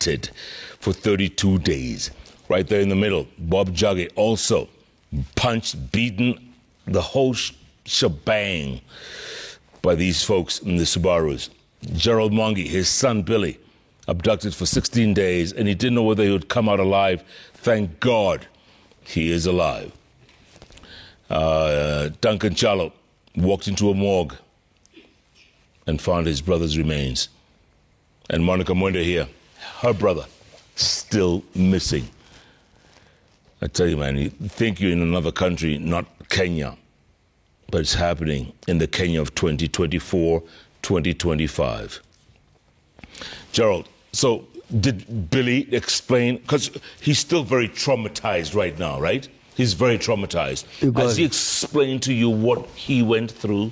abducted for 32 days. Right there in the middle, Bob Juggy also punched, beaten, the whole shebang by these folks in the Subarus. Gerald Mwangi, his son Billy, abducted for 16 days, and he didn't know whether he would come out alive. Thank God he is alive. Duncan Chalo walked into a morgue and found his brother's remains. And Monica Mwenda here, her brother, still missing. I tell you, man, you think you're in another country, not Kenya, but it's happening in the Kenya of 2024, 2025. Gerald, so did Billy explain, because he's still very traumatized right now, right? He's very traumatized. Has he explained to you what he went through?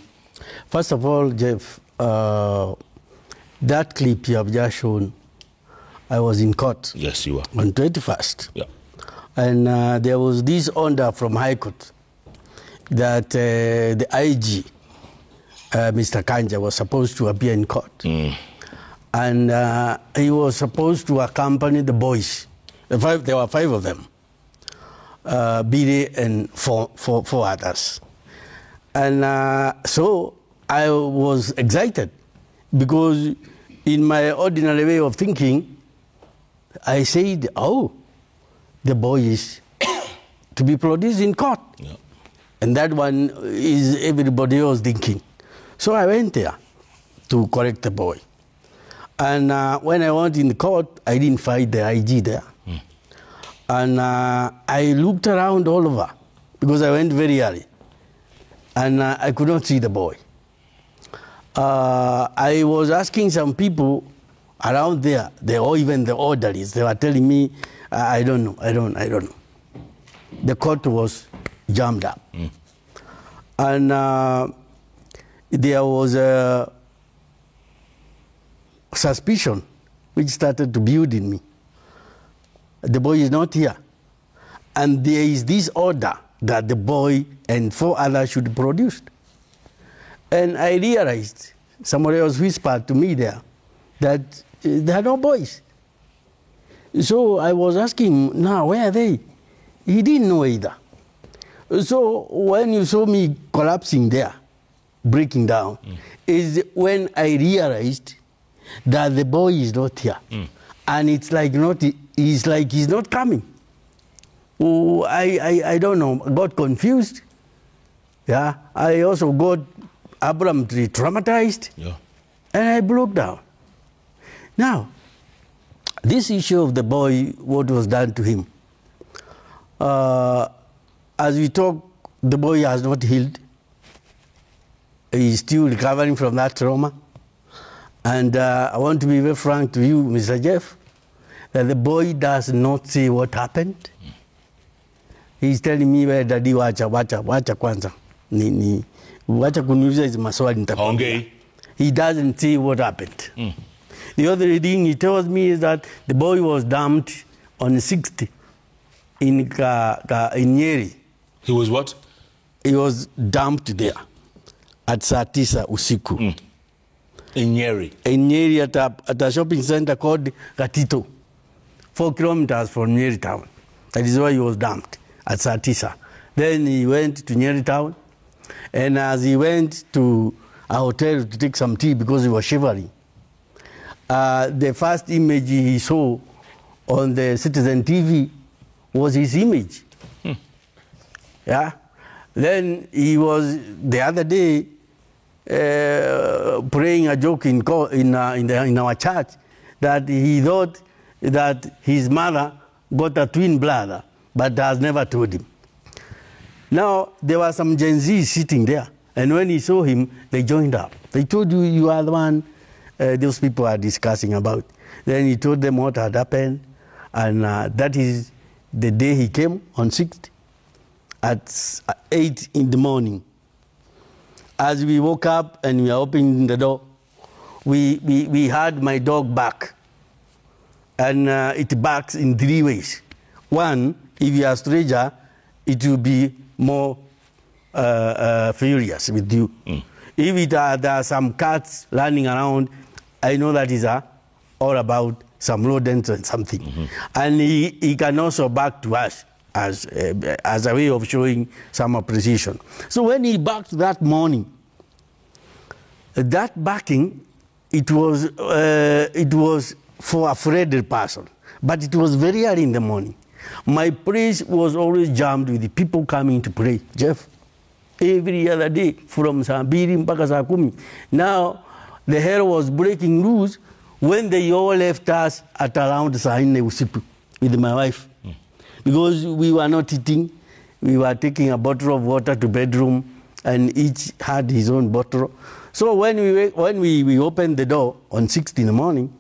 First of all, Jeff, that clip you have just shown, I was in court. Yes, you were. On 21st. Yeah. And there was this order from High Court that the IG, Mr. Kanja, was supposed to appear in court. And he was supposed to accompany the boys. There were 5 of them, Billy and four others. And so I was excited because in my ordinary way of thinking, I said, oh, the boy is to be produced in court. Yeah. And that one is everybody else thinking. So I went there to correct the boy. And when I went in the court, I didn't find the IG there. And I looked around all over because I went very early. And I could not see the boy. I was asking some people around there, or even the orderlies, they were telling me, I don't know. The court was jammed up. And there was a suspicion which started to build in me. The boy is not here. And there is this order that the boy and 4 others should be produced. And I realized, somebody else whispered to me there, that there are no boys. So I was asking him, now, where are they? He didn't know either. So when you saw me collapsing there, breaking down, is when I realized that the boy is not here. And it's like he's not coming. Oh, I don't know, got confused. Yeah, I also got abnormally traumatized. Yeah. And I broke down. Now, this issue of the boy, what was done to him, as we talk, the boy has not healed. He's still recovering from that trauma. And I want to be very frank to you, Mr. Jeff, that the boy does not say what happened. He's telling me, well, Daddy, wacha kwanza. Wacha kuniuliza hizi maswali nitakwambia. He doesn't say what happened. The other thing he tells me is that the boy was dumped on 6th in Nyeri. He was what? He was dumped there at saa 9 usiku. In Nyeri? In Nyeri at a shopping center called Gatito, 4 kilometers from Nyeri town. That is why he was dumped at saa 9. Then he went to Nyeri town, and as he went to a hotel to take some tea because he was shivering, the first image he saw on the Citizen TV was his image. Yeah. Then he was, the other day, praying a joke in our church that he thought that his mother got a twin brother, but has never told him. Now, there were some Gen Zs sitting there, and when he saw him, they joined up. They told you are the one those people are discussing about. Then he told them what had happened, and that is the day he came on 6th at 8 in the morning. As we woke up and we were opening the door, we had my dog bark. And it barks in 3 ways. One, if you are a stranger, it will be more furious with you. If there are some cats running around, I know that is all about some rodents and something. And he can also back to us as a way of showing some appreciation. So when he backed that morning, that backing, it was for a afraid person, but it was very early in the morning. My praise was always jammed with the people coming to pray, Jeff, every other day from saa 2 mpaka saa 10. Now the hell was breaking loose when they all left us at around saa 4 usiku with my wife. Because we were not eating, we were taking a bottle of water to bedroom, and each had his own bottle. So when we opened the door on 6th in the morning,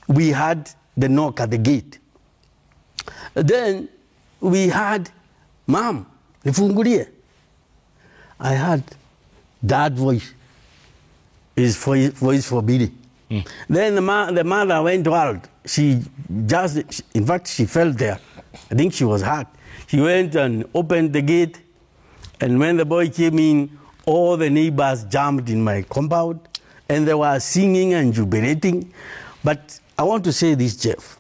we had the knock at the gate. Then we had, Mom, nifungulie. I heard that voice is voice forbidden. Then the mother went wild. She just, in fact, she fell there. I think she was hurt. She went and opened the gate, and when the boy came in, all the neighbors jumped in my compound, and they were singing and jubilating. But I want to say this, Jeff.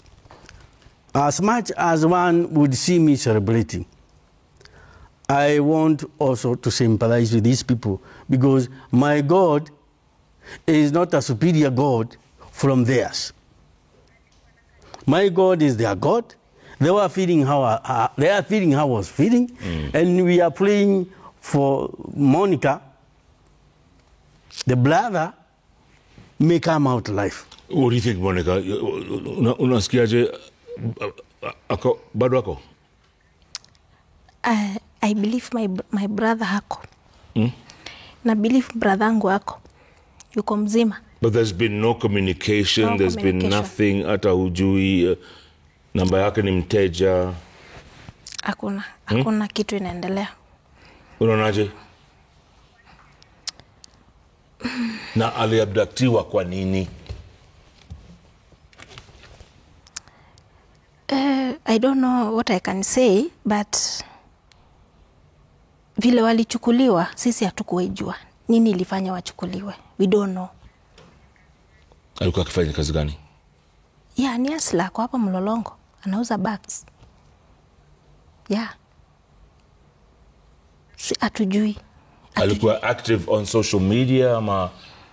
As much as one would see me celebrating, I want also to sympathize with these people, because my God is not a superior God from theirs. My God is their God. They are feeling how I was feeling, and we are praying for Monica, the brother, may come out alive. What do you think, Monica? Unasikiaje ako bado ako? I believe my brother hako. Na believe brother angu hako. Yuko mzima. But there's been no communication, there's been nothing, hata hujui namba yake ni mteja. Hakuna kitu inaendelea. Unaonaje? Na aliabductiwa kwa nini? I don't know what I can say, but vile walichukuliwa, sisi hatukuijua. Nini ilifanya wachukuliwe? We don't know. Alikuwa akifanya kazi gani? Yeah, ni asla kwa hapa Mlolongo. Anauza bags. Yeah. Si hatujui. Alikuwa active on social media ama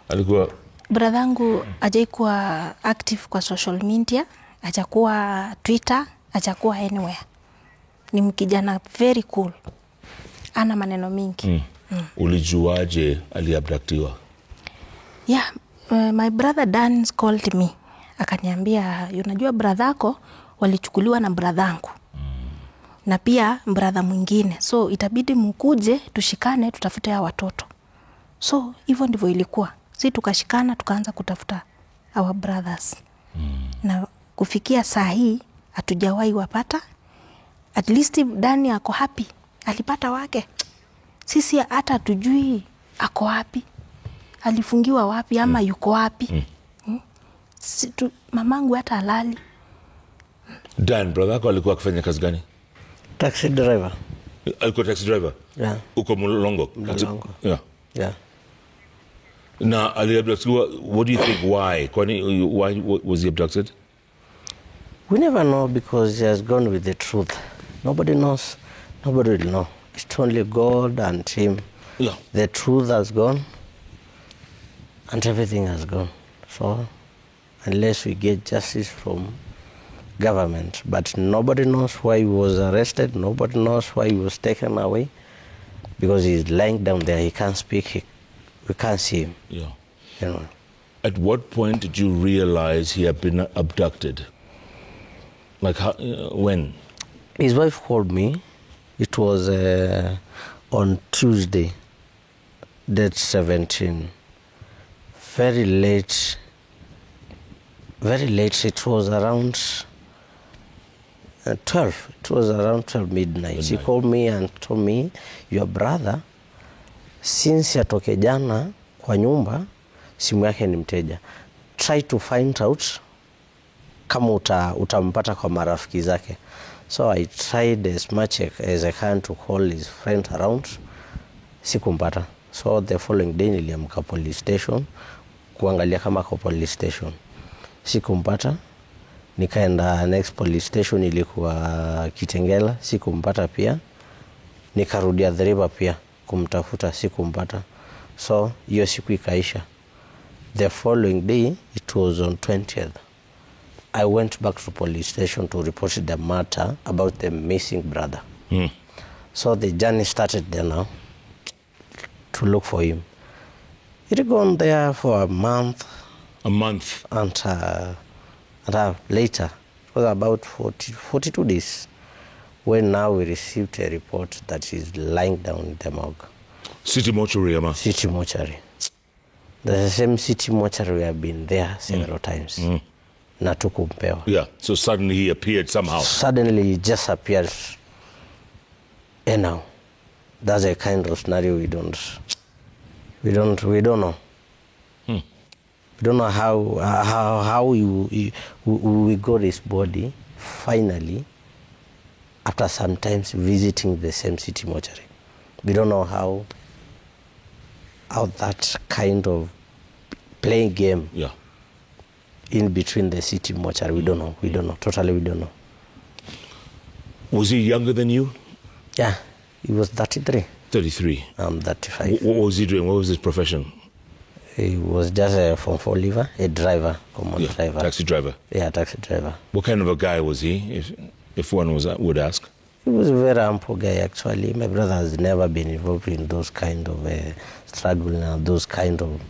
alikuwa? Bradhangu hajaikuwa active kwa social media, hajakuwa Twitter, hajakuwa anywhere. Ni mkijana very cool. Ana maneno mingi. Ulijuaje aliabductiwa? Yeah, my brother Dan called me. Akaniambia, unajua bradhako walichukuliwa na bradhangu. Na pia brother mwingine. So itabidi mkuje tushikane tutafute ya watoto. So hivyo ndivyo ilikuwa. Si tukashikana tukaanza kutafuta our brothers. Na kufikia saa hii hatujawahi wapata. At least Dani ako happy. Alipata wake. Sisi hata hatujui ako wapi. Alifungiwa wapi ama yuko wapi. Mamangu hata halali. Dan, brother yako alikuwa akifanya kazi gani? Taxi driver. Alikuwa taxi driver? Yeah. Uko Mlolongo? Mlolongo. Yeah. Yeah. Na aliabductiwa, what do you think, why? Why was he abducted? We never know, because he has gone with the truth. Nobody knows. Nobody will know. It's only God and him. Yeah. The truth has gone and everything has gone. So unless we get justice from government, but nobody knows why he was arrested, nobody knows why he was taken away, because he's lying down there, he can't speak, we can't see him. Yeah. You know. At what point did you realize he had been abducted? Like how, when? His wife called me. It was on Tuesday, date 17. Very late. It was around 12. It was around 12 midnight. She called me and told me, your brother, since yatoke jana kwa nyumba, simu yake ni mteja. Try to find out kama utampata kwa marafiki zake. So I tried as much as I can to call his friend around. Sikumpata. So the following day niliamka police station kuangalia kama kwa police station. Sikumpata. Nikaenda next police station ilikuwa Kitengela, sikumpata pia. Nikarudia the river pia kumtafuta, sikumpata. So hiyo siku ikaisha. The following day, it was on 20th. I went back to police station to report the matter about the missing brother. So the journey started there now to look for him. It had gone there for a month. A month? And later, it was about 42 days, when now we received a report that he's lying down in the morgue. City mortuary, Ama? City mortuary. The same city mortuary, we have been there several times. Na tukumpewa. Yeah, so suddenly he appeared somehow. Suddenly he just appears. And now, that's a kind of scenario we don't know. We don't know how we got his body finally after sometimes visiting the same city mortuary. We don't know how that kind of playing game in between the city mortuary. We don't know. Totally we don't know. Was he younger than you? Yeah, he was 33. 33. I'm 35. What was he doing? What was his profession? He was just a Form 4 leaver, a driver, common driver. Taxi driver? Yeah, taxi driver. What kind of a guy was he, if one would ask? He was a very ample guy, actually. My brother has never been involved in those kind of struggling and those kind of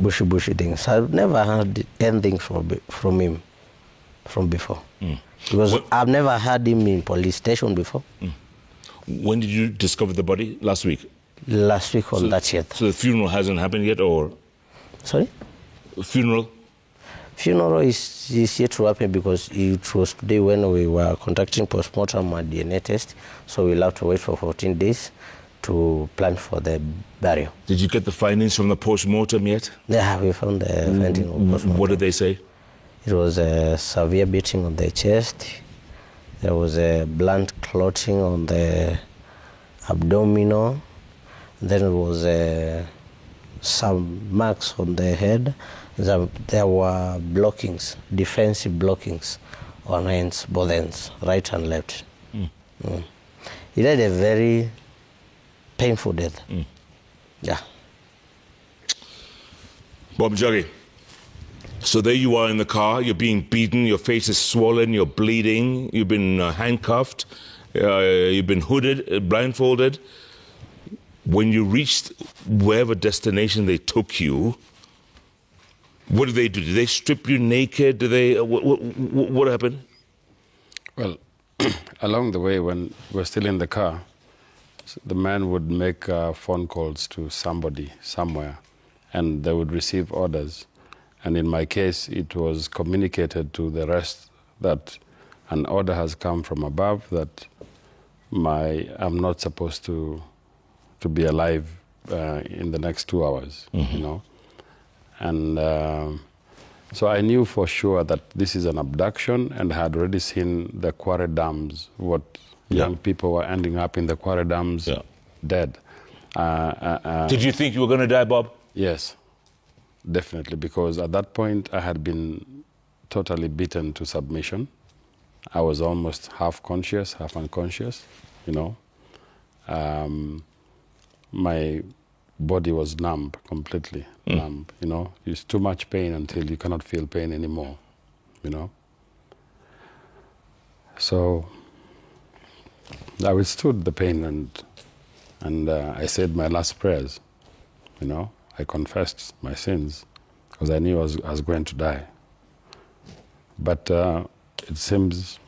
bushy things. I've never heard anything from him from before. Because I've never heard him in police station before. When did you discover the body? Last week? Last week on that yet. So the funeral hasn't happened yet, or? Sorry? Funeral? Funeral is yet to happen because it was today when we were conducting postmortem and DNA test. So we'll have to wait for 14 days to plan for the burial. Did you get the findings from the postmortem yet? Yeah, we found the findings of postmortem. What did they say? It was a severe beating on the chest. There was a blunt clotting on the abdominal. Then there was some marks on the head. There were blockings, defensive blockings on hands, both ends, right and left. He had a very painful death. Yeah. Bob Juggy, so there you are in the car, you're being beaten, your face is swollen, you're bleeding, you've been handcuffed, you've been hooded, blindfolded. When you reached wherever destination they took you, what did they do? Did they strip you naked? Did they? What happened? Well, along the way, when we're still in the car, the man would make phone calls to somebody somewhere, and they would receive orders. And in my case, it was communicated to the rest that an order has come from above that I'm not supposed to be alive in the next 2 hours, you know. And so I knew for sure that this is an abduction, and had already seen the quarry dams, what young people were ending up in the quarry dams dead. Did you think you were going to die, Bob? Yes, definitely, because at that point I had been totally beaten to submission. I was almost half conscious, half unconscious, you know. My body was numb, completely numb, you know. It's too much pain until you cannot feel pain anymore, you know. So I withstood the pain and I said my last prayers, you know. I confessed my sins because I knew I was going to die. But it seems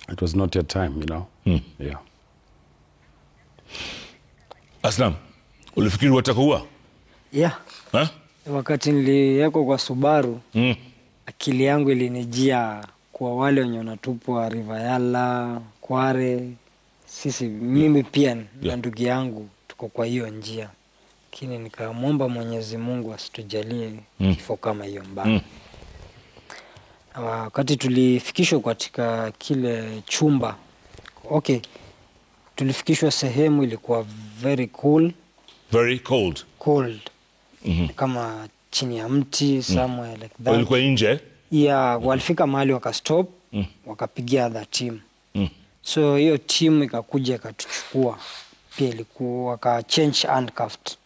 it was not your time, you know. Yeah. Aslam, ulifikiri watakuwa? Yeah. Huh? Wakati niliyeko kwa Subaru, akili yangu ilinijia kwa wale wenye wanatupwa Rivayala, Kware, mimi pia na ndugu yangu tuko kwa hiyo njia. Lakini nikamwomba Mwenyezi Mungu asitujalie kifo kama hiyo mbaya. Wakati tulifikishwa katika kile chumba, tulifikishwa sehemu ilikuwa very cool. Very cold? Cold. Kama chini ya mti, somewhere like that. Ilikuwa nje? walifika mahali wakastop, wakapigia other team. So hiyo team ikakuja ikatuchukua. Pia ilikuwa waka change handcuffed.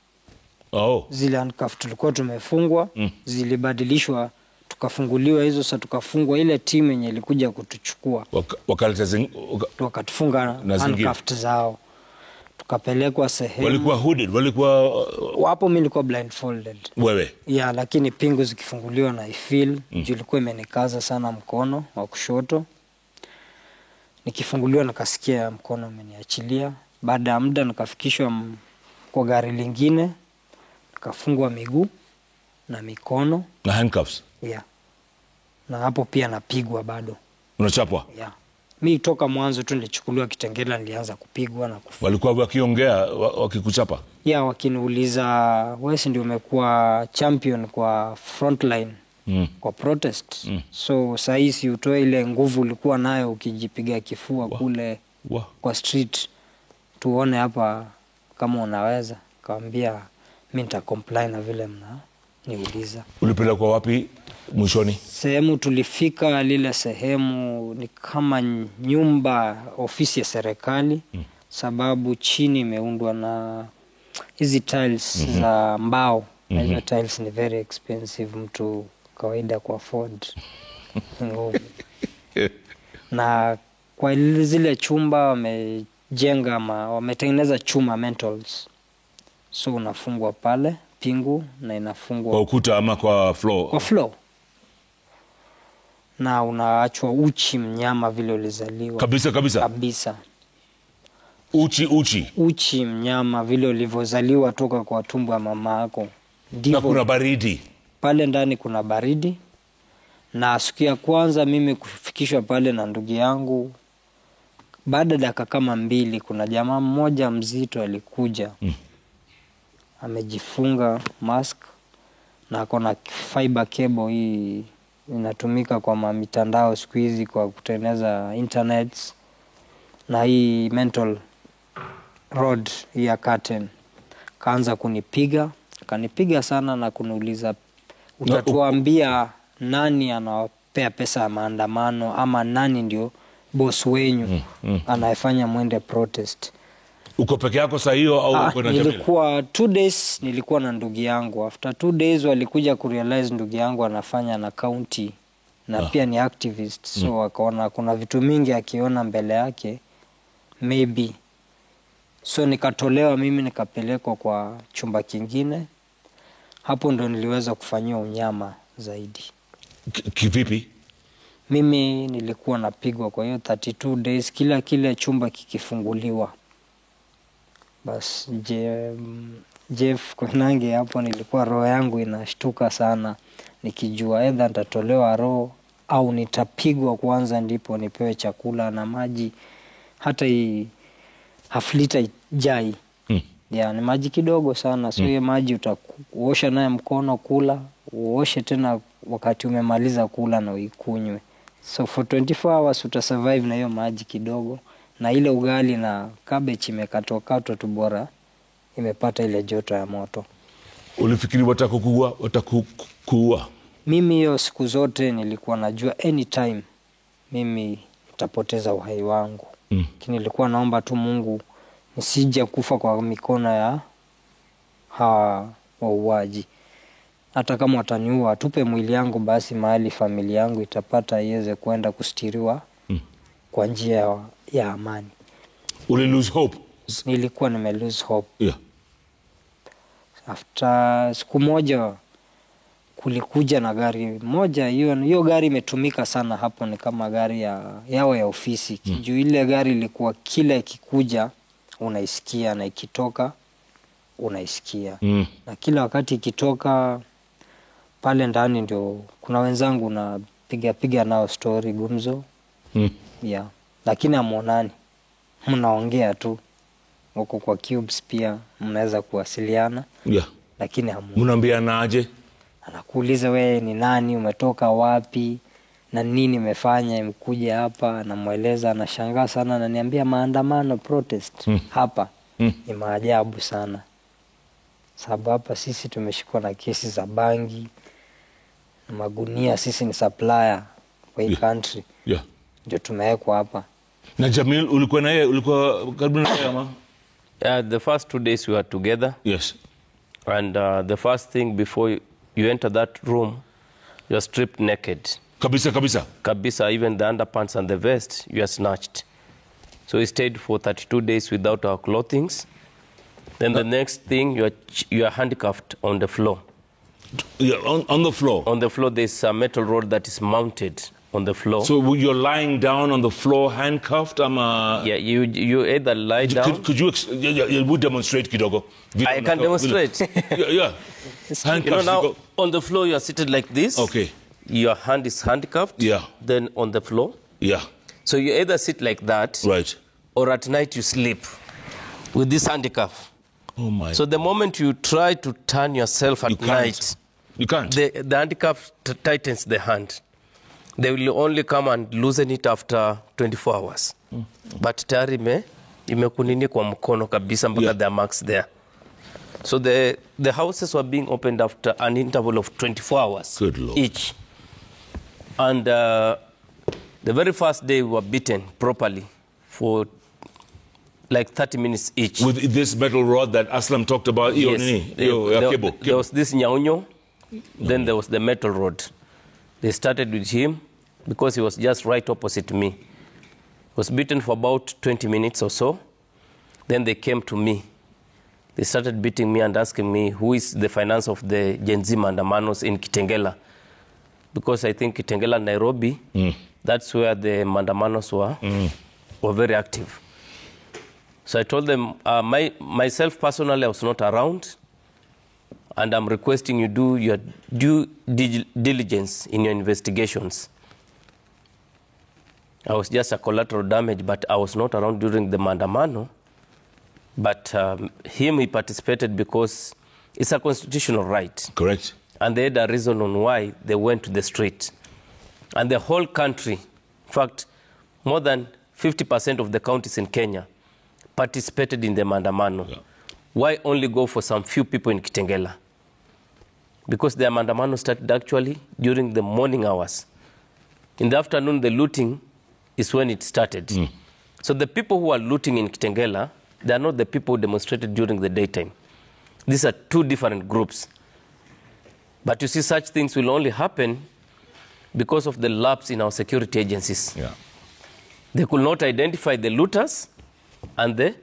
Zile handcuffed tulikuwa tumefungwa, zilibadilishwa, tukafunguliwa hizo, sasa tukafungwa. Ile team yenye ilikuja kutuchukua wakatufunga handcuffed zao, tukapelekwa sehemu. Walikuwa hooded, walikuwa hapo. Mimi nilikuwa blindfolded. Wewe? Lakini pingu zikifunguliwa na ifeel, ilikuwa imenikaza sana mkono wa kushoto. Nikifunguliwa nikasikia mkono umeniachilia. Baada ya muda nikafikishwa kwa gari lingine, nikafungwa miguu na mikono na handcuffs. Na hapo pia napigwa bado. Unachapwa? Mimi toka mwanzo tu nilichukuliwa Kitengela, nilianza kupigwa na kufungwa. Walikuwa wakiongea wakikuchapa? Wakiniuliza, wewe ndio umekuwa champion kwa frontline kwa protest. So saisi utoe ile nguvu ulikuwa nayo ukijipiga kifua kule kwa street. Tuone hapa kama unaweza. Kaambia mimi nita comply na vile mnaniuliza. Ulipelekwa wapi mwishoni? Sehemu tulifika, lile sehemu ni kama nyumba, ofisi ya serikali. Sababu chini imeundwa na hizi tiles za mbao. Na hizo tiles ni very expensive, mtu kawaida kwa afford. Na kwa zile chumba wamejenga wametengeneza chuma mentals. So unafungwa pale pingu na inafungwa kwa ukuta ama kwa floor? Kwa floor. Na unaachwa uchi mnyama vile ulizaliwa. Kabisa. Uchi mnyama vile ulivyozaliwa toka kwa tumbo ya mama yako. Na kuna baridi? Pale ndani kuna baridi. Na siku ya kwanza mimi kufikishwa pale na ndugu yangu, baada dakika kama 2 kuna jamaa mmoja mzito alikuja. Amejifunga mask na akona fiber cable, hii inatumika kwa mitandao siku hizi kwa kutengeneza internet, na hii mental rod ya curtain. Kaanza kanipiga sana na kuniuliza, utatuambia nani anawapea pesa ya maandamano ama nani ndio boss wenyu anayefanya mwende protest? Uko peke yako saa hiyo au uko na jamii? Nilikuwa 2 days nilikuwa na ndugu yangu. After 2 days walikuja kurealize ndugu yangu anafanya na county na pia ni activist. So wakaona kuna vitu mingi akiona mbele yake maybe. So nikatolewa mimi, nikapelekwa kwa chumba kingine. Hapo ndo niliweza kufanyia unyama zaidi. Kivipi? Mimi nilikuwa napigwa kwa hiyo 32 days, kile chumba kikifunguliwa. Bas Jeff Koinange, hapo nilikuwa roho yangu inashtuka sana, nikijua either nitatolewa roho au nitapigwa kwanza ndipo nipewe chakula na maji. Hata hii half liter jai. Ni maji kidogo sana. So hiyo maji utaosha naye mkono, kula, uoshe tena wakati umemaliza kula na uikunywe. So for 24 hours utasurvive na hiyo maji kidogo, na ile ugali na cabbage imekatwa tu bora imepata ile joto ya moto. Ulifikiri watakuua? Mimi hiyo siku zote nilikuwa najua anytime mimi nitapoteza uhai wangu. Lakini nilikuwa naomba tu Mungu nisije kufa kwa mikono ya wauaji. Hata kama wataniua, atupe mwili yangu basi mahali familia yangu itapata iweze kwenda kustiriwa kwa njia ya amani. Uli lose hope? Nilikuwa nime lose hope. After siku moja kulikuja na gari moja, hiyo gari imetumika sana hapo, ni kama gari yao ya ofisi. Juu ile gari ilikuwa kila ikikuja unaisikia na ikitoka unaisikia. Na kila wakati ikitoka pale ndani ndio kuna wenzangu na piga nao story gumzo. Lakini hamuonani, mnaongea tu. Wako kwa cubes pia mnaweza kuwasiliana. Lakini mnaambiana aje? Anakuuliza wewe ni nani, umetoka wapi na nini umefanya imekuja hapa, namueleza. Anashangaa sana, ananiambia maandamano protest hapa. Ni maajabu sana. Sababu hapa sisi tumeshikwa na kesi za bangi, magunia. Sisi ni supplier kwa hii country. Yeah. Ndio tumewekwa hapa. Na Jamil, ulikuwa na yeye, ulikuwa karibu na yeye ama? The first 2 days we were together. Yes. And the first thing before you enter that room, you are stripped naked. Kabisa, kabisa. Kabisa, even the underpants and the vest, you are snatched. So we stayed for 32 days without our clothing. Then the next thing, you are handcuffed on the floor. Yeah, on the floor? On the floor, there's a metal rod that is mounted on the floor. So you're lying down on the floor, handcuffed? Yeah, you either lie down. Could you demonstrate, kidogo? I can demonstrate. Yeah. Handcuffs. You know, now, on the floor, you are seated like this. Okay. Your hand is handcuffed. Yeah. Then on the floor. Yeah. So you either sit like that. Right. Or at night you sleep with this handcuff. Oh, my. So the moment you try to turn yourself at night, you can't. The handcuff tightens the hand. They will only come and loosen it after 24 hours. But tayari imekunini kwa mkono kabisa mpaka there are marks there. So the houses were being opened after an interval of 24 hours. Good Lord. Each. And the very first day we were beaten properly for like 30 minutes each. With this metal rod that Aslam talked about? Yes. There was this nyaunyo, then there was the metal rod. They started with him because he was just right opposite me. He was beaten for about 20 minutes or so. Then they came to me. They started beating me and asking me who is the finance of the Gen Z Mandamanos in Kitengela. Because I think Kitengela, Nairobi, that's where the Mandamanos were very active. So I told them, myself personally, I was not around. And I'm requesting you do your due diligence in your investigations. I was just a collateral damage, but I was not around during the Mandamano. But he participated because it's a constitutional right. Correct. And they had a reason on why they went to the street. And the whole country, in fact, more than 50% of the counties in Kenya participated in the Mandamano. Yeah. Why only go for some few people in Kitengela? Because the Mandamano started actually during the morning hours. In the afternoon, the looting is when it started. So the people who are looting in Kitengela, they are not the people who demonstrated during the daytime. These are two different groups. But you see, such things will only happen because of the lapse in our security agencies. Yeah. They could not identify the looters and the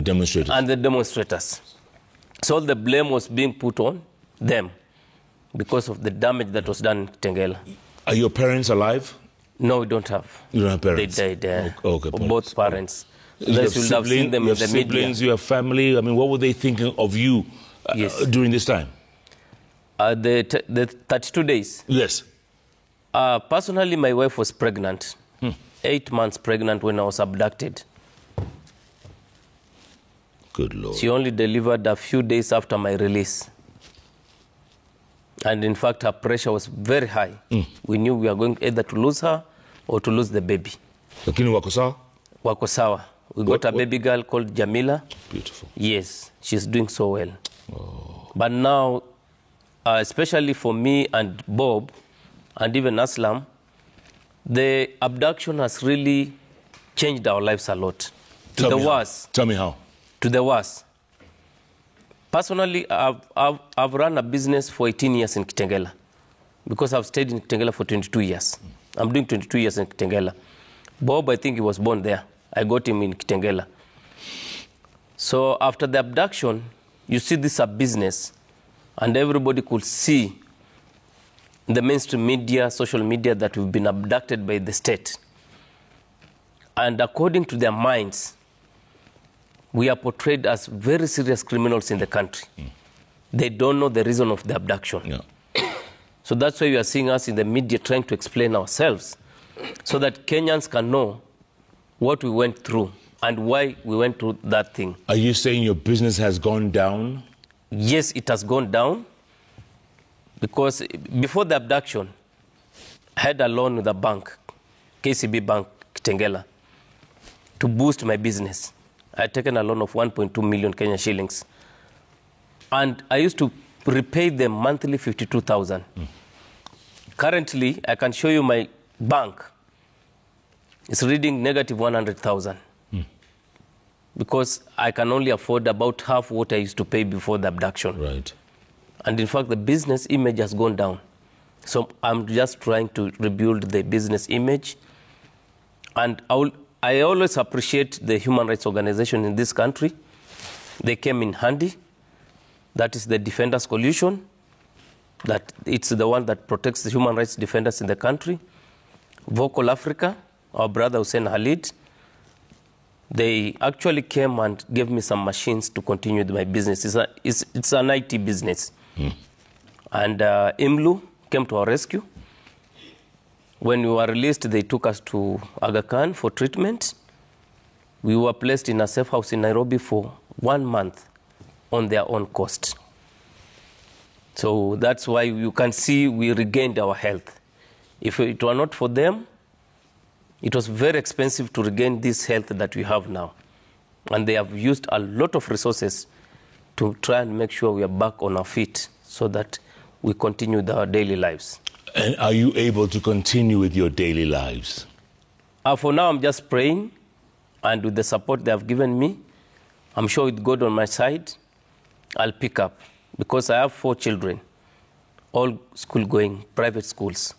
demonstrators. So all the blame was being put on them because of the damage that was done in Kitengela. Are your parents alive? No, we don't have. You don't have parents? They died. Okay, both parents. You have seen them in the siblings, you have family. I mean, what were they thinking of you during this time? The 32 days? Yes. Personally, my wife was pregnant. 8 months pregnant when I was abducted. Good Lord. She only delivered a few days after my release. And in fact, her pressure was very high. We knew we were going either to lose her or to lose the baby. Lakini wako sawa? Wako sawa. We got a baby girl called Jamila. Beautiful. Yes, she's doing so well. Oh. But now, especially for me and Bob, and even Aslam, the abduction has really changed our lives a lot. To the worst. Tell me how. To the worst. Personally, I've run a business for 18 years in Kitengela because I've stayed in Kitengela for 22 years. I'm doing 22 years in Kitengela. Bob, I think he was born there. I got him in Kitengela. So after the abduction, you see this a business, and everybody could see in the mainstream media, social media, that we've been abducted by the state. And according to their minds, we are portrayed as very serious criminals in the country. They don't know the reason of the abduction. Yeah. So that's why you are seeing us in the media trying to explain ourselves so that Kenyans can know what we went through and why we went through that thing. Are you saying your business has gone down? Yes, it has gone down because before the abduction, I had a loan with a bank, KCB Bank, Kitengela, to boost my business. I had taken a loan of 1.2 million Kenya shillings. And I used to repay them monthly 52,000. Currently, I can show you my bank. It's reading negative 100,000 because I can only afford about half what I used to pay before the abduction. Right. And in fact, the business image has gone down. So I'm just trying to rebuild the business image. And I always appreciate the human rights organization in this country. They came in handy. That is the Defenders Coalition. That it's the one that protects the human rights defenders in the country. Vocal Africa, our brother Hussein Khalid, they actually came and gave me some machines to continue my business. It's an IT business. And IMLU came to our rescue. When we were released, they took us to Aga Khan for treatment. We were placed in a safe house in Nairobi for 1 month on their own cost. So that's why you can see we regained our health. If it were not for them, it was very expensive to regain this health that we have now. And they have used a lot of resources to try and make sure we are back on our feet so that we continue our daily lives. And are you able to continue with your daily lives? For now, I'm just praying, and with the support they have given me, I'm sure with God on my side, I'll pick up. Because I have 4 children, all school-going, private schools.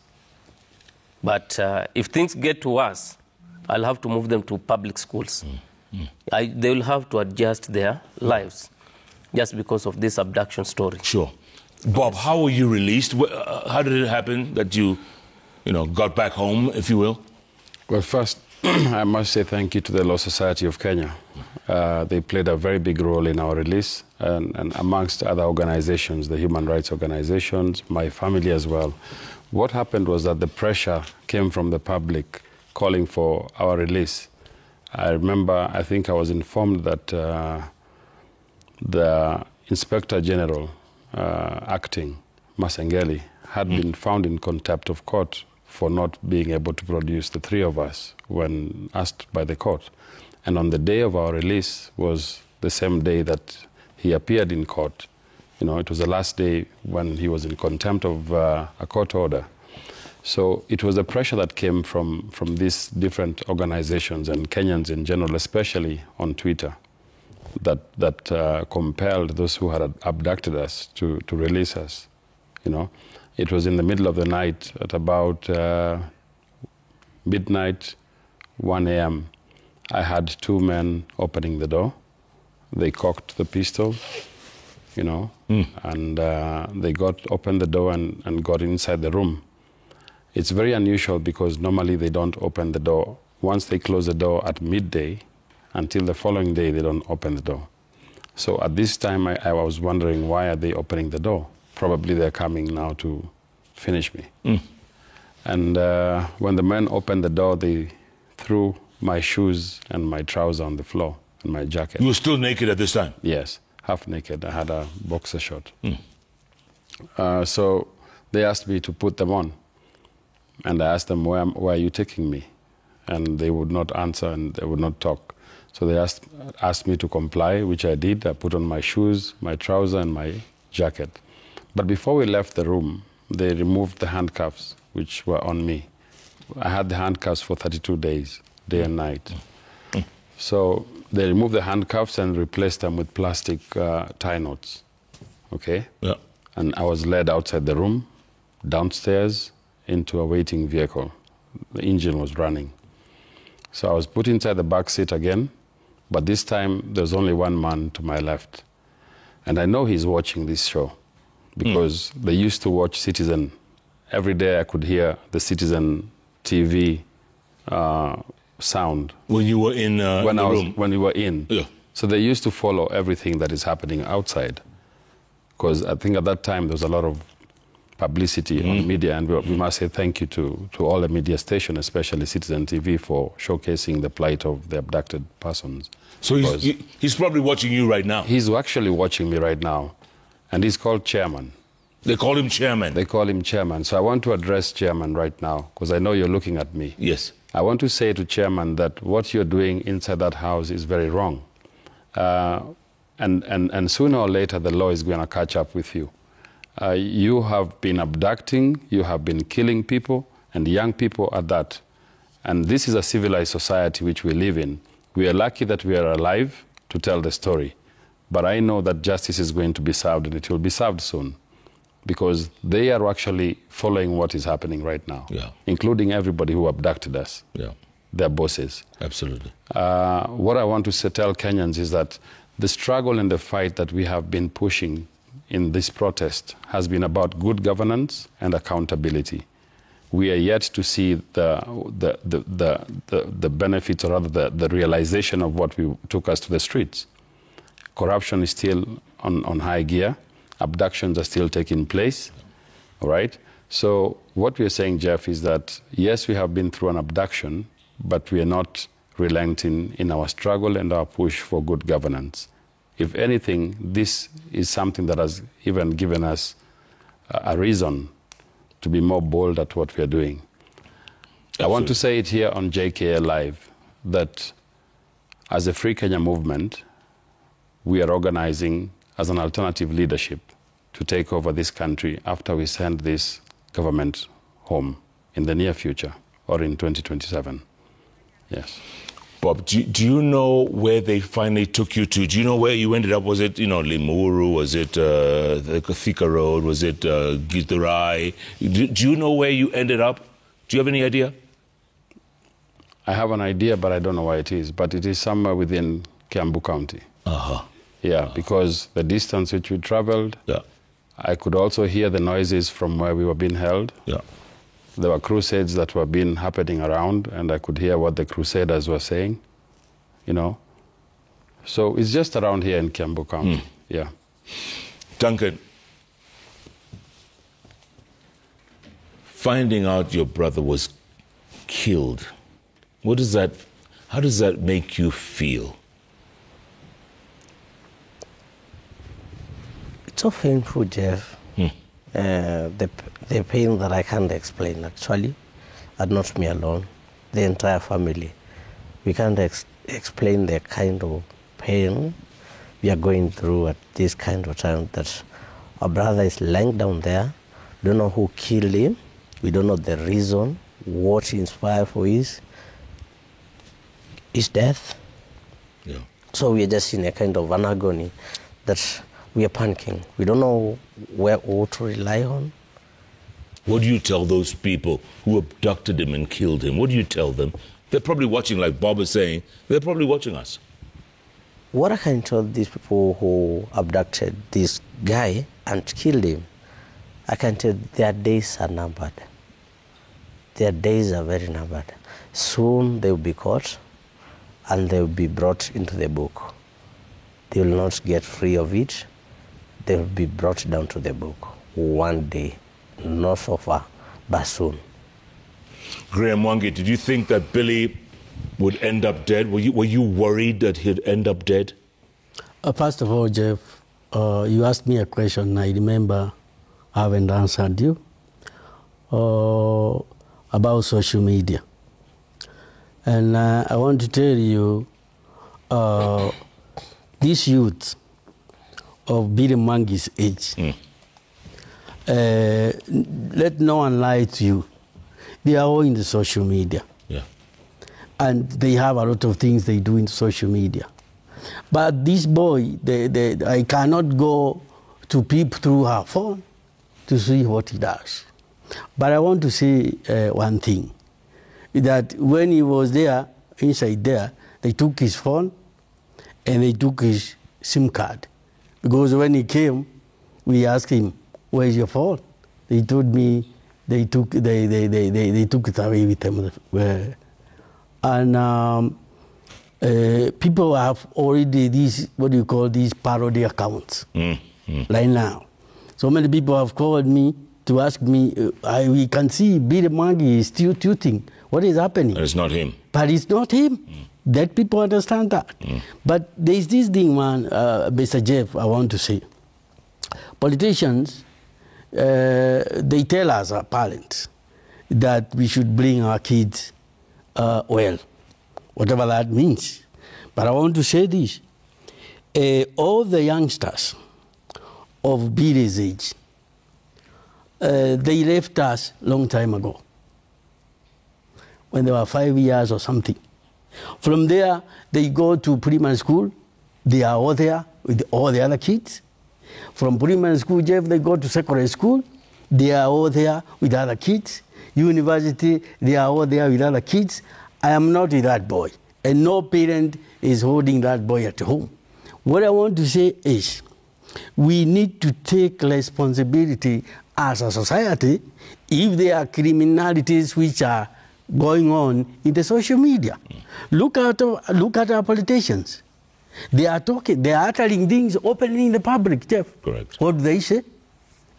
But if things get to worse, I'll have to move them to public schools. They will have to adjust their lives just because of this abduction story. Sure. Bob, how were you released? How did it happen that you got back home, if you will? Well, first, I must say thank you to the Law Society of Kenya. They played a very big role in our release, and amongst other organizations, the human rights organizations, my family as well. What happened was that the pressure came from the public calling for our release. I remember, I think I was informed that the Inspector General, acting, Masengeli, had been found in contempt of court for not being able to produce the 3 of us when asked by the court. And on the day of our release was the same day that he appeared in court. It was the last day when he was in contempt of a court order. So it was the pressure that came from these different organizations and Kenyans in general, especially on Twitter, that compelled those who had abducted us to release us. It was in the middle of the night at about midnight, 1 a.m. I had 2 men opening the door. They cocked the pistol, and they opened the door and got inside the room. It's very unusual because normally they don't open the door. Once they close the door at midday, until the following day, they don't open the door. So at this time, I was wondering, why are they opening the door? Probably they're coming now to finish me. And when the men opened the door, they threw my shoes and my trousers on the floor and my jacket. You were still naked at this time? Yes, half naked. I had a boxer short. So they asked me to put them on. And I asked them, where are you taking me? And they would not answer and they would not talk. So they asked me to comply, which I did. I put on my shoes, my trousers, and my jacket. But before we left the room, they removed the handcuffs, which were on me. I had the handcuffs for 32 days, day and night. So they removed the handcuffs and replaced them with plastic tie knots. Okay? Yeah. And I was led outside the room, downstairs, into a waiting vehicle. The engine was running. So I was put inside the back seat again, but this time there's only 1 man to my left. And I know he's watching this show because they used to watch Citizen. Every day I could hear the Citizen TV sound. When you were in the room? When we were in. Yeah. So they used to follow everything that is happening outside. Because I think at that time there was a lot of publicity on media, and we must say thank you to all the media stations, especially Citizen TV, for showcasing the plight of the abducted persons. So he's probably watching you right now? He's actually watching me right now, and he's called Chairman. They call him Chairman? They call him Chairman. So I want to address Chairman right now, because I know you're looking at me. Yes. I want to say to Chairman that what you're doing inside that house is very wrong. And sooner or later, the law is going to catch up with you. You have been abducting, you have been killing people, and young people at that. And this is a civilized society which we live in. We are lucky that we are alive to tell the story. But I know that justice is going to be served, and it will be served soon, because they are actually following what is happening right now, including everybody who abducted us, their bosses. Absolutely. What I want to tell Kenyans is that the struggle and the fight that we have been pushing in this protest has been about good governance and accountability. We are yet to see the benefits, or rather the realization of what took us to the streets. Corruption is still on high gear. Abductions are still taking place, all right? So what we are saying, Jeff, is that yes, we have been through an abduction, but we are not relenting in our struggle and our push for good governance. If anything, this is something that has even given us a reason to be more bold at what we are doing. Absolutely. I want to say it here on JKLIVE that as a Free Kenya movement, we are organizing as an alternative leadership to take over this country after we send this government home in the near future, or in 2027. Yes. Bob, do you know where they finally took you to? Do you know where you ended up? Was it, Limuru? Was it the Thika Road? Was it Githurai? Do you know where you ended up? Do you have any idea? I have an idea, but I don't know where it is. But it is somewhere within Kiambu County. Yeah, because the distance which we traveled, I could also hear the noises from where we were being held. There were crusades that were happening around, and I could hear what the crusaders were saying, So it's just around here in Kiambu County, Duncan, finding out your brother was killed, how does that make you feel? It's so painful, Jeff. The pain that I can't explain, actually, and not me alone, the entire family. We can't explain the kind of pain we are going through at this kind of time, that our brother is lying down there, don't know who killed him, we don't know the reason, what inspired for his death. So we are just in a kind of an agony that we are panicking. We don't know where to rely on. What do you tell those people who abducted him and killed him? What do you tell them? They're probably watching, like Bob is saying, they're probably watching us. What I can tell these people who abducted this guy and killed him, I can tell their days are numbered. Their days are very numbered. Soon they will be caught and they will be brought into the book. They will not get free of it. They will be brought down to the book one day, not so far, but soon. Graham Mwangi, did you think that Billy would end up dead? Were you worried that he'd end up dead? First of all, Jeff, you asked me a question. I remember I haven't answered you about social media. And I want to tell you, these youth of Billy Mwangi's age, let no one lie to you. They are all in the social media. And they have a lot of things they do in social media. But this boy, I cannot go to peep through her phone to see what he does. But I want to say one thing, that when he was there, inside there, they took his phone and they took his SIM card. Because when he came, we asked him, "Where's your phone?" They told me they took it away with them. And people have already these, these parody accounts right now. So many people have called me to ask me, we can see Billy Mwangi is still tweeting. What is happening? And it's not him. But it's not him. That people understand that. But there's this thing, man, Mr. Jeff, I want to say. Politicians, they tell us, our parents, that we should bring our kids well, whatever that means. But I want to say this. All the youngsters of Billy's age, they left us long time ago, when they were 5 years or something. From there, they go to primary school. They are all there with all the other kids. From primary school, Jeff, they go to secondary school. They are all there with other kids. University, they are all there with other kids. I am not with that boy. And no parent is holding that boy at home. What I want to say is, we need to take responsibility as a society if there are criminalities which are going on in the social media. Look at our politicians. They are talking, they are uttering things openly in the public, Jeff. Correct. What do they say?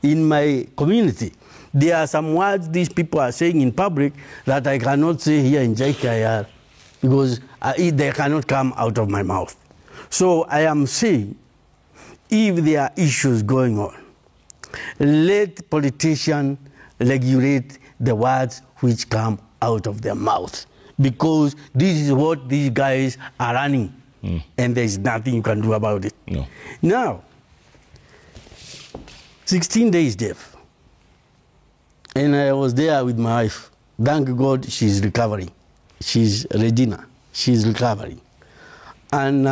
In my community, there are some words these people are saying in public that I cannot say here in JKLIVE because they cannot come out of my mouth. So I am saying, if there are issues going on, let politicians regulate the words which come out of their mouth, because this is what these guys are running, and there's nothing you can do about it. No. Now, 16 days, Jeff, and I was there with my wife. Thank God she's recovering. She's Regina. She's recovering. And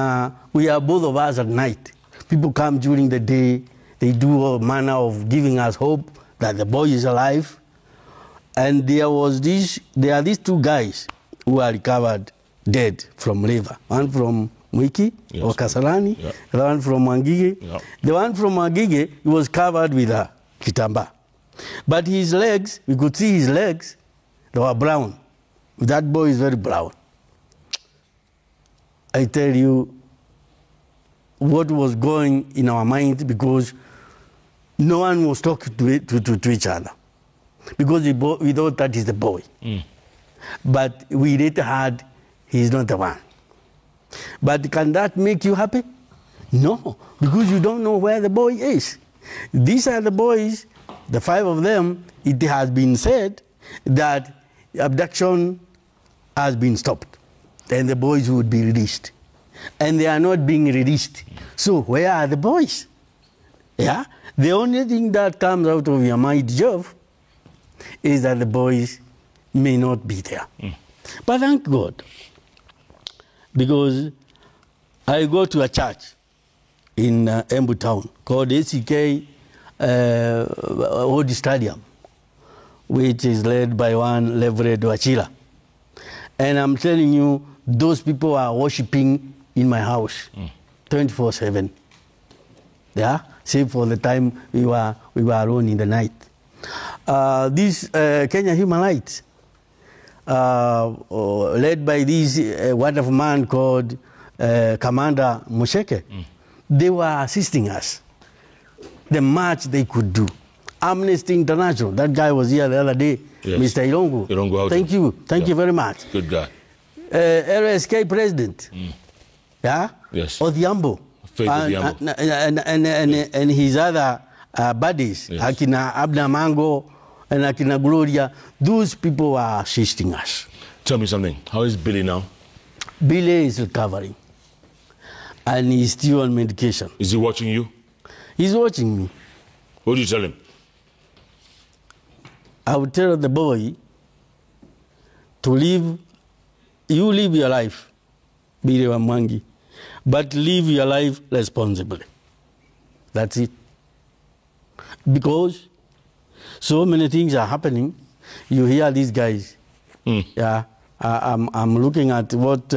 we are both of us at night. People come during the day. They do all manner of giving us hope that the boy is alive. And there are these two guys who are recovered dead from river. One from Mwiki, yes, or Kasarani, yeah. The one from Wangige. Yeah. The one from Wangige, he was covered with a kitamba. But his legs, we could see his legs, they were brown. That boy is very brown. I tell you what was going in our mind, because no one was talking to each other. Because we thought that is the boy. But we later heard he's not the one. But can that make you happy? No, because you don't know where the boy is. These are the boys, the 5 of them. It has been said that abduction has been stopped and the boys would be released. And they are not being released. So where are the boys? Yeah? The only thing that comes out of your mind, Jeff, is that the boys may not be there. But thank God, because I go to a church in Embu town called ACK Old Stadium, which is led by one Reverend Wachila. And I'm telling you, those people are worshiping in my house 24/7. Yeah, save for the time we were alone in the night. These Kenya Human Rights, led by this wonderful man called Commander Musheke, they were assisting us the much they could do. Amnesty International, that guy was here the other day, yes. Mr. Ilongo. Thank you very much. Good guy. LSK president, yeah, yes, Odhiambo, and his other buddies, yes. Akina Abna Mango and Akina Gloria. Those people are assisting us. Tell me something. How is Billy now? Billy is recovering, and he's still on medication. Is he watching you? He's watching me. What do you tell him? I would tell the boy to live. You live your life, Billy Wamwangi, but live your life responsibly. That's it. Because so many things are happening. You hear these guys. Yeah, I'm looking at what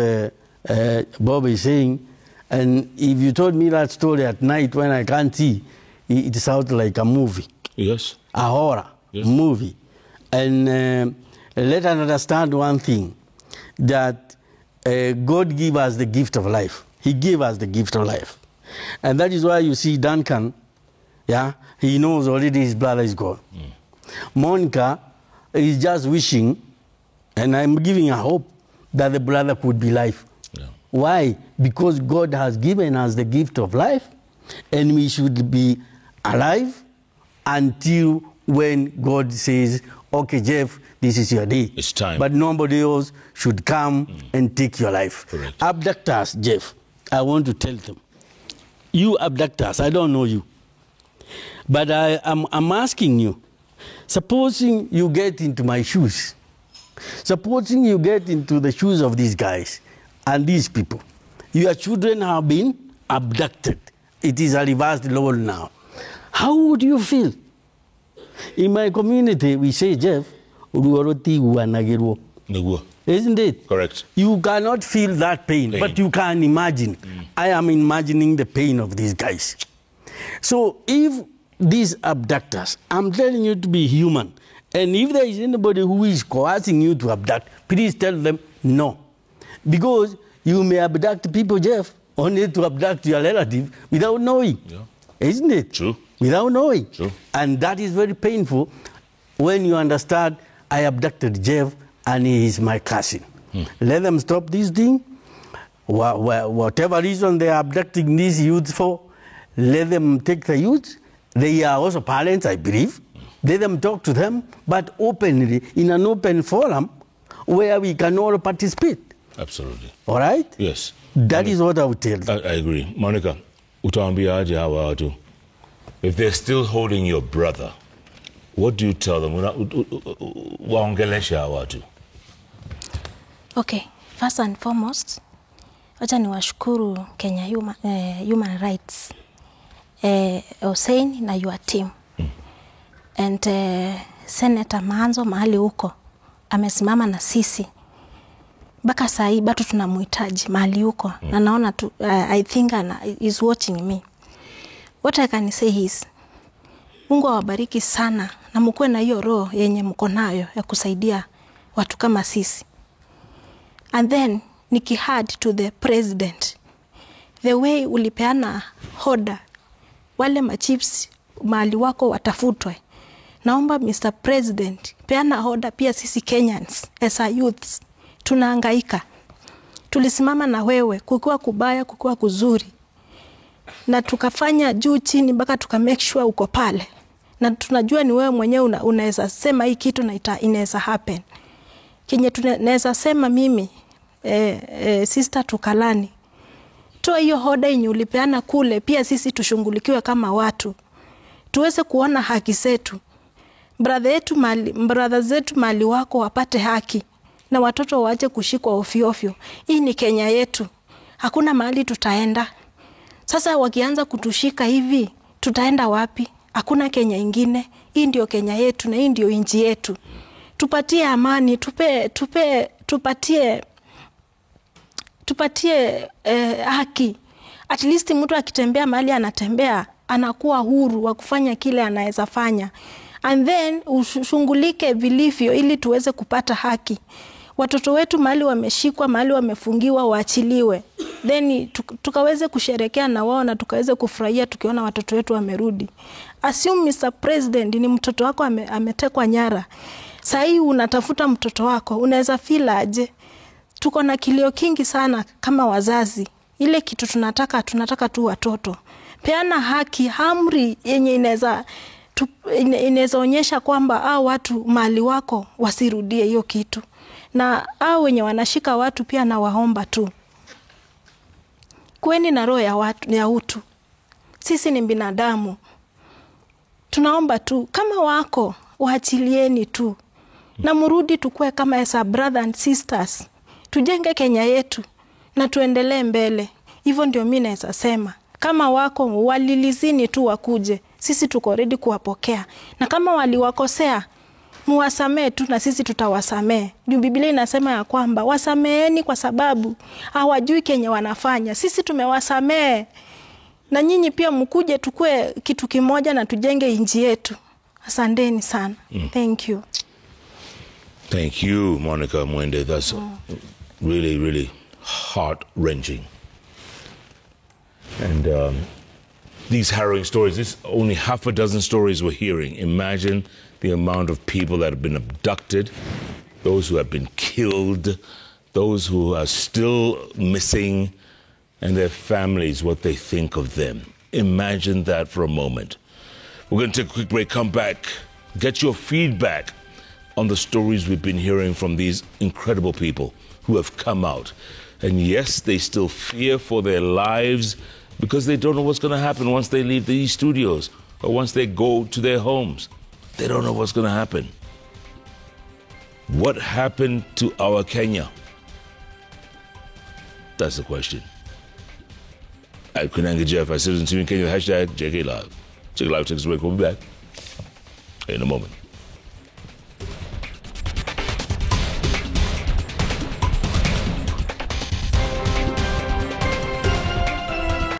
Bob is saying, and if you told me that story at night when I can't see, it sounds like a movie. Yes. A horror movie. And let us understand one thing, that God gave us the gift of life. He gave us the gift of life. And that is why you see Duncan, yeah, he knows already his brother is gone. Monica is just wishing, and I'm giving her hope, that the brother could be alive. Yeah. Why? Because God has given us the gift of life, and we should be alive until when God says, okay, Jeff, this is your day. It's time. But nobody else should come and take your life. Correct. Abductors, Jeff, I want to tell them, you abductors, I don't know you, but I'm asking you, Supposing you get into my shoes. Supposing you get into the shoes of these guys and these people. Your children have been abducted. It is a reversed role now. How would you feel? In my community, we say, Jeff, isn't it? Correct. You cannot feel that pain, but you can imagine. I am imagining the pain of these guys. So if these abductors, I'm telling you to be human, and if there is anybody who is coercing you to abduct, please tell them no. Because you may abduct people, Jeff, only to abduct your relative without knowing. Yeah. Isn't it? True. Without knowing. True. And that is very painful when you understand I abducted Jeff and he is my cousin. Let them stop this thing. Whatever reason they are abducting these youths for, let them take the youths. They are also parents, I believe. Let them talk to them, but openly, in an open forum where we can all participate. Absolutely. All right? Yes. That is what I would tell them. I agree. Monica, utaambiaje hawa watu? If they're still holding your brother, what do you tell them? Waongeleshe hawa watu. Okay, first and foremost, wacha niwashukuru Kenya Human Rights, Hussein na your team. And Senator Manzo mahali huko amesimama na sisi. Baka saa hii bado tunamhitaji mahali huko. Na naona tu, I think is watching me. What I can say is, Mungu awabariki sana na mkuwe na hiyo roho yenye mko nayo ya kusaidia watu kama sisi. And then nikihad to the president, the way ulipeana order wale machiefs mahali wako watafutwe. Naomba Mr. President, peana order pia sisi Kenyans as a youths tunahangaika. Tulisimama na wewe kukiwa kubaya, kukiwa kuzuri. Na tukafanya juu chini mpaka tuka make sure uko pale. Na tunajua ni wewe mwenyewe unaweza sema hii kitu na inaweza happen. Kenye tunaweza sema mimi sister Tukalani, toa hiyo hoda yenye ulipeana kule, pia sisi tushungulikiwe kama watu. Tuweze kuona haki zetu. Brother zetu mali wako wapate haki. Na watoto waache kushikwa ofyo ofyo. Hii ni Kenya yetu. Hakuna mahali tutaenda. Sasa wakianza kutushika hivi, tutaenda wapi? Hakuna Kenya ingine. Hii ndio Kenya yetu na hii ndio nchi yetu. Tupatie amani, tupatie haki. At least mtu akitembea mahali anatembea, anakuwa huru wa kufanya kile anaweza fanya. And then ushungulike vilivyo ili tuweze kupata haki. Watoto wetu mahali wameshikwa, mahali wamefungiwa, waachiliwe. Then tukaweze kusherekea na wao na tukaweze kufurahia tukiona watoto wetu wamerudi. Assume Mr. President ni mtoto wako ametekwa nyara. Sasa hii unatafuta mtoto wako, unaweza feel aje? Tuko na kilio kingi sana kama wazazi. Ile kitu tunataka tu watoto. Peana haki, amri yenye inaweza onyesha kwamba watu mali wako wasirudie hiyo kitu. Na wenye wanashika watu pia na waomba tu. Kuweni na roho ya utu. Sisi ni binadamu. Tunaomba tu kama wako waachilieni tu. Na murudi tukue kama as a brother and sisters. Tujenge Kenya yetu na tuendelee mbele. Hivyo ndio mimi naweza sema. Kama wako walilizini tu wakuje. Sisi tuko ready kuwapokea. Na kama waliwakosea, muwasamee tu na sisi tutawasamee. Juu Biblia inasema ya kwamba wasameeni kwa sababu hawajui kenye wanafanya. Sisi tumewasamee. Na nyinyi pia mkuje tukue kitu kimoja na tujenge nchi yetu. Asanteni sana. Thank you. Thank you, Monica Mwende. That's really, really heart-wrenching. And these harrowing stories, this only half a dozen stories we're hearing. Imagine the amount of people that have been abducted, those who have been killed, those who are still missing, and their families, what they think of them. Imagine that for a moment. We're going to take a quick break, come back, get your feedback on the stories we've been hearing from these incredible people who have come out. And yes, they still fear for their lives because they don't know what's going to happen once they leave these studios or once they go to their homes. They don't know what's going to happen. What happened to our Kenya? That's the question. At Kunanga Jeff, I Citizen TV in Kenya, hashtag JKLIVE. JKLIVE takes a break. We'll be back in a moment.